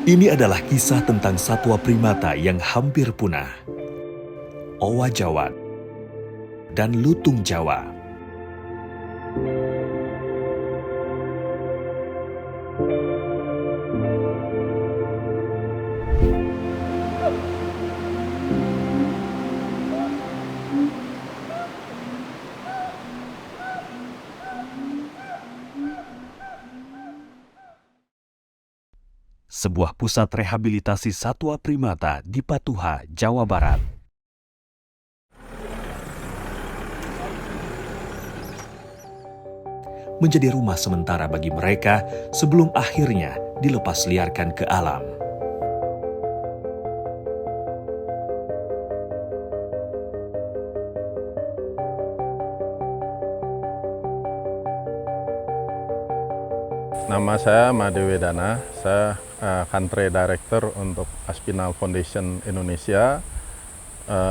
Ini adalah kisah tentang satwa primata yang hampir punah. Owa Jawa dan lutung Jawa. Sebuah pusat rehabilitasi satwa primata di Patuha, Jawa Barat. Menjadi rumah sementara bagi mereka sebelum akhirnya dilepas liarkan ke alam. Nama saya Made Wedana, saya Country Director untuk Aspinal Foundation Indonesia.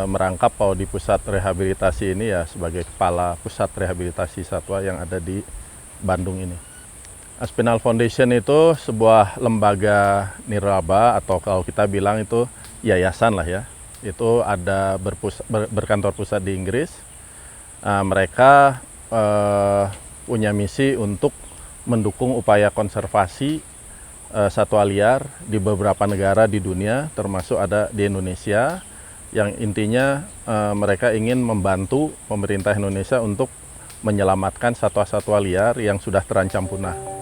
Merangkap di pusat rehabilitasi ini ya sebagai kepala pusat rehabilitasi satwa yang ada di Bandung ini. Aspinal Foundation itu sebuah lembaga nirlaba atau kalau kita bilang itu yayasan lah ya. Itu ada berkantor pusat di Inggris. Mereka punya misi untuk mendukung upaya konservasi satwa liar di beberapa negara di dunia, termasuk ada di Indonesia, yang intinya mereka ingin membantu pemerintah Indonesia untuk menyelamatkan satwa-satwa liar yang sudah terancam punah.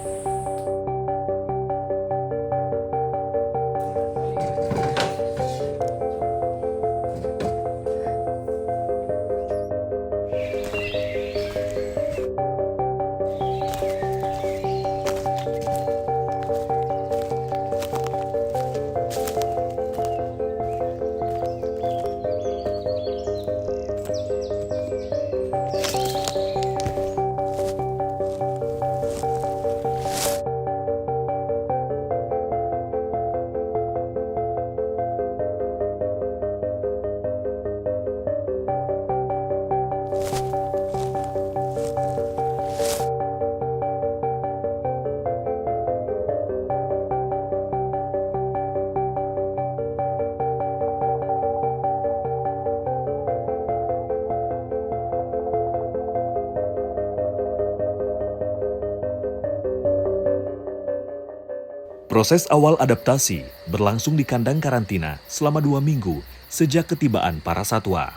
Proses awal adaptasi berlangsung di kandang karantina selama 2 minggu sejak ketibaan para satwa.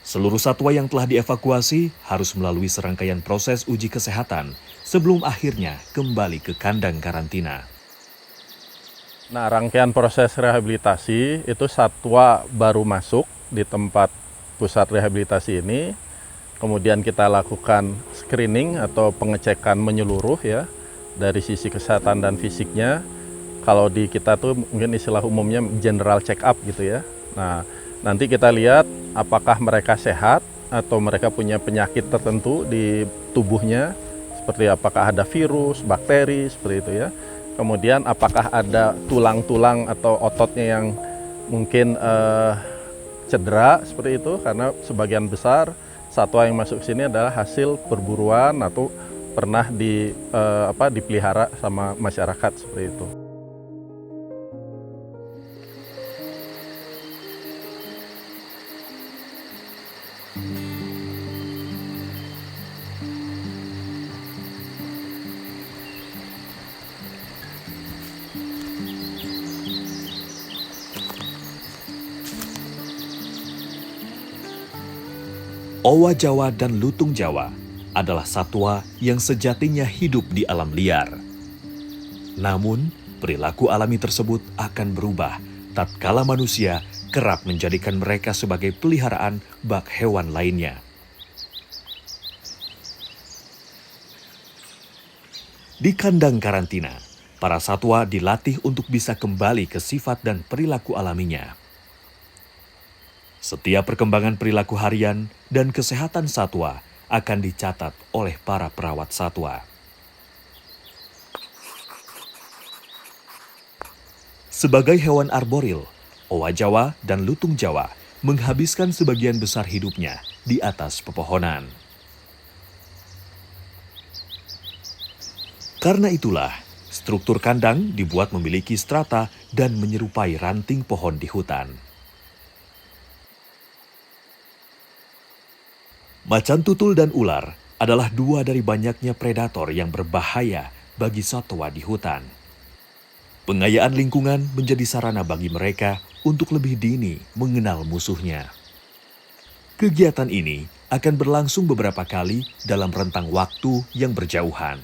Seluruh satwa yang telah dievakuasi harus melalui serangkaian proses uji kesehatan sebelum akhirnya kembali ke kandang karantina. Nah, rangkaian proses rehabilitasi itu satwa baru masuk di tempat pusat rehabilitasi ini. Kemudian kita lakukan screening atau pengecekan menyeluruh ya, dari sisi kesehatan dan fisiknya. Kalau di kita tuh mungkin istilah umumnya general check up gitu ya. Nah, nanti kita lihat apakah mereka sehat atau mereka punya penyakit tertentu di tubuhnya, seperti apakah ada virus, bakteri, seperti itu ya. Kemudian apakah ada tulang-tulang atau ototnya yang mungkin cedera seperti itu, karena sebagian besar satwa yang masuk ke sini adalah hasil perburuan atau pernah dipelihara sama masyarakat seperti itu. Owa Jawa dan lutung Jawa adalah satwa yang sejatinya hidup di alam liar. Namun, perilaku alami tersebut akan berubah tatkala manusia kerap menjadikan mereka sebagai peliharaan bak hewan lainnya. Di kandang karantina, para satwa dilatih untuk bisa kembali ke sifat dan perilaku alaminya. Setiap perkembangan perilaku harian dan kesehatan satwa akan dicatat oleh para perawat satwa. Sebagai hewan arboril, owa Jawa dan lutung Jawa menghabiskan sebagian besar hidupnya di atas pepohonan. Karena itulah, struktur kandang dibuat memiliki strata dan menyerupai ranting pohon di hutan. Macan tutul dan ular adalah dua dari banyaknya predator yang berbahaya bagi satwa di hutan. Pengayaan lingkungan menjadi sarana bagi mereka untuk lebih dini mengenal musuhnya. Kegiatan ini akan berlangsung beberapa kali dalam rentang waktu yang berjauhan.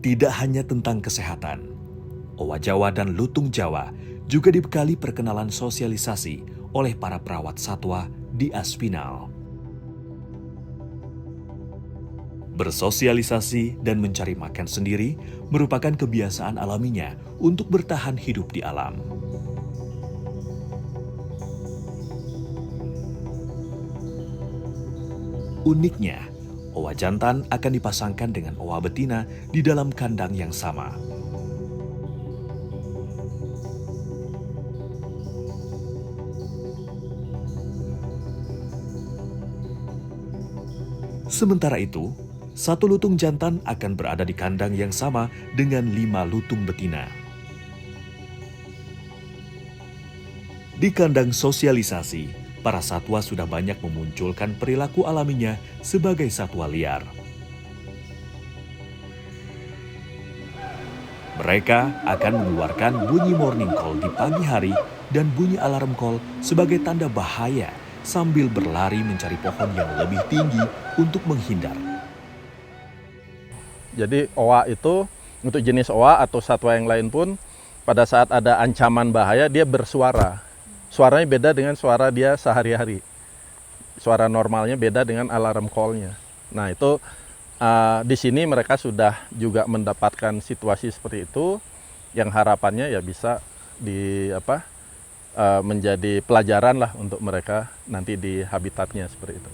Tidak hanya tentang kesehatan, owa Jawa dan lutung Jawa juga dibekali perkenalan sosialisasi oleh para perawat satwa di Aspinal. Bersosialisasi dan mencari makan sendiri merupakan kebiasaan alaminya untuk bertahan hidup di alam. Uniknya, owa jantan akan dipasangkan dengan owa betina di dalam kandang yang sama. Sementara itu, satu lutung jantan akan berada di kandang yang sama dengan 5 lutung betina. Di kandang sosialisasi, para satwa sudah banyak memunculkan perilaku alaminya sebagai satwa liar. Mereka akan mengeluarkan bunyi morning call di pagi hari dan bunyi alarm call sebagai tanda bahaya sambil berlari mencari pohon yang lebih tinggi untuk menghindar. Jadi owa itu untuk jenis owa atau satwa yang lain pun pada saat ada ancaman bahaya dia bersuara. Suaranya beda dengan suara dia sehari-hari. Suara normalnya beda dengan alarm call-nya. Nah itu di sini mereka sudah juga mendapatkan situasi seperti itu yang harapannya ya bisa menjadi pelajaran lah untuk mereka nanti di habitatnya seperti itu.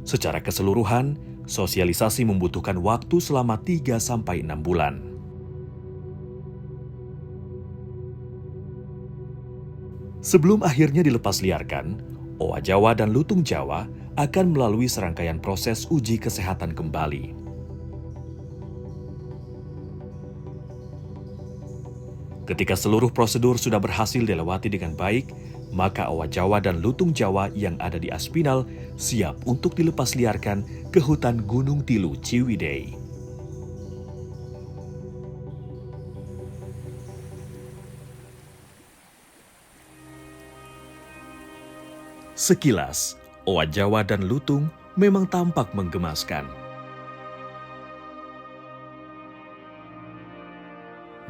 Secara keseluruhan, sosialisasi membutuhkan waktu selama 3-6 bulan. Sebelum akhirnya dilepas liarkan, owa Jawa dan lutung Jawa akan melalui serangkaian proses uji kesehatan kembali. Ketika seluruh prosedur sudah berhasil dilewati dengan baik, maka owa Jawa dan lutung Jawa yang ada di Aspinal siap untuk dilepas liarkan ke hutan Gunung Tilu Ciwidey. Sekilas, owa Jawa dan lutung memang tampak menggemaskan.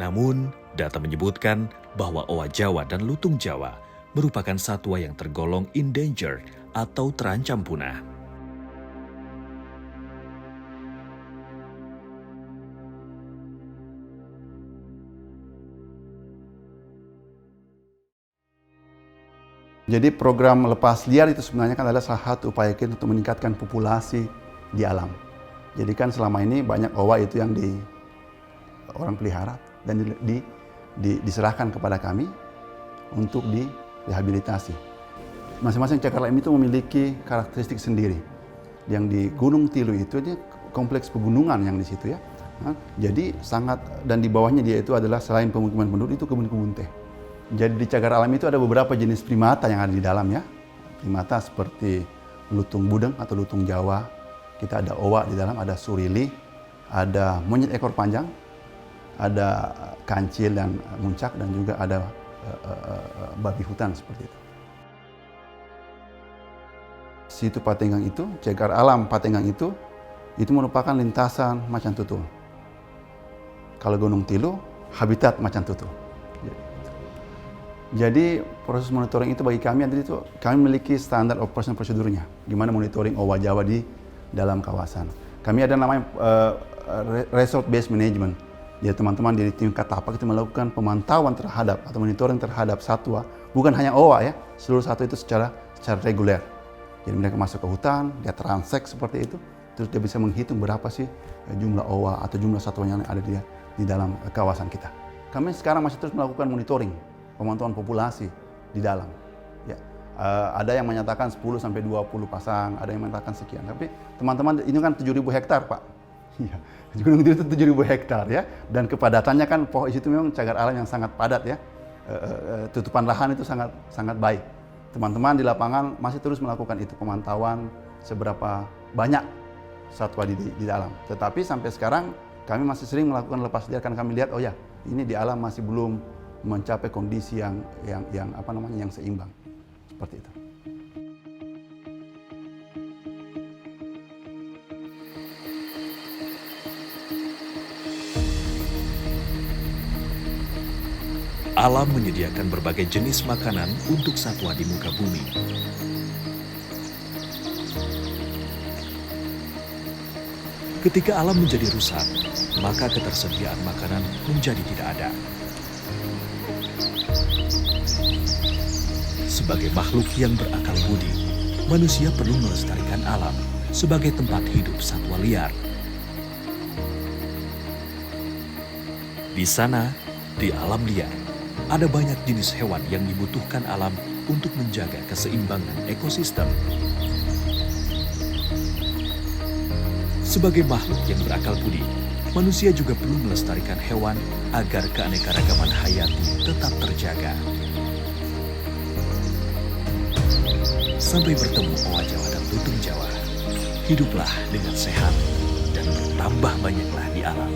Namun, data menyebutkan bahwa owa Jawa dan lutung Jawa merupakan satwa yang tergolong endangered atau terancam punah. Jadi program lepas liar itu sebenarnya kan adalah salah satu upaya kita untuk meningkatkan populasi di alam. Jadi kan selama ini banyak owa itu yang orang pelihara dan diserahkan kepada kami untuk direhabilitasi. Masing-masing cagar alam itu memiliki karakteristik sendiri. Yang di Gunung Tilu itu dia kompleks pegunungan yang di situ ya. Jadi dan di bawahnya dia itu adalah selain pemukiman penduduk itu kebun-kebun teh. Jadi di cagar alam itu ada beberapa jenis primata yang ada di dalam ya. Primata seperti lutung budeng atau lutung Jawa. Kita ada owa di dalam, ada surili, ada monyet ekor panjang, ada kancil dan muncak, dan juga ada babi hutan seperti itu. Situ Patenggang itu, cagar alam Patenggang itu merupakan lintasan macan tutul. Kalau Gunung Tilu, habitat macan tutul. Jadi proses monitoring itu bagi kami adalah itu kami memiliki standar operation prosedurnya, gimana monitoring owa Jawa di dalam kawasan. Kami ada namanya result based management. Jadi teman-teman di tingkat tapak itu melakukan pemantauan terhadap atau monitoring terhadap satwa, bukan hanya owa ya, seluruh satwa itu secara reguler. Jadi mereka masuk ke hutan, dia transek seperti itu, terus dia bisa menghitung berapa sih jumlah owa atau jumlah satwa yang ada di dalam kawasan kita. Kami sekarang masih terus melakukan monitoring, pemantauan populasi di dalam. Ya, ada yang menyatakan 10 sampai 20 pasang, ada yang menyatakan sekian. Tapi teman-teman ini kan 7.000 hektar, Pak. Iya, Gunung Kidul itu 7.000 hektar ya, dan kepadatannya kan pohon itu memang cagar alam yang sangat padat ya. Tutupan lahan itu sangat baik. Teman-teman di lapangan masih terus melakukan itu pemantauan seberapa banyak satwa di dalam. Tetapi sampai sekarang kami masih sering melakukan lepas liar, kami lihat oh ya ini di alam masih belum mencapai kondisi yang seimbang seperti itu. Alam menyediakan berbagai jenis makanan untuk satwa di muka bumi. Ketika alam menjadi rusak, maka ketersediaan makanan menjadi tidak ada. Sebagai makhluk yang berakal budi, manusia perlu melestarikan alam sebagai tempat hidup satwa liar. Di sana, di alam liar, ada banyak jenis hewan yang dibutuhkan alam untuk menjaga keseimbangan ekosistem. Sebagai makhluk yang berakal budi, manusia juga perlu melestarikan hewan agar keanekaragaman hayati tetap terjaga. Sampai bertemu owa Jawa dan lutung Jawa, hiduplah dengan sehat dan bertambah banyaklah di alam.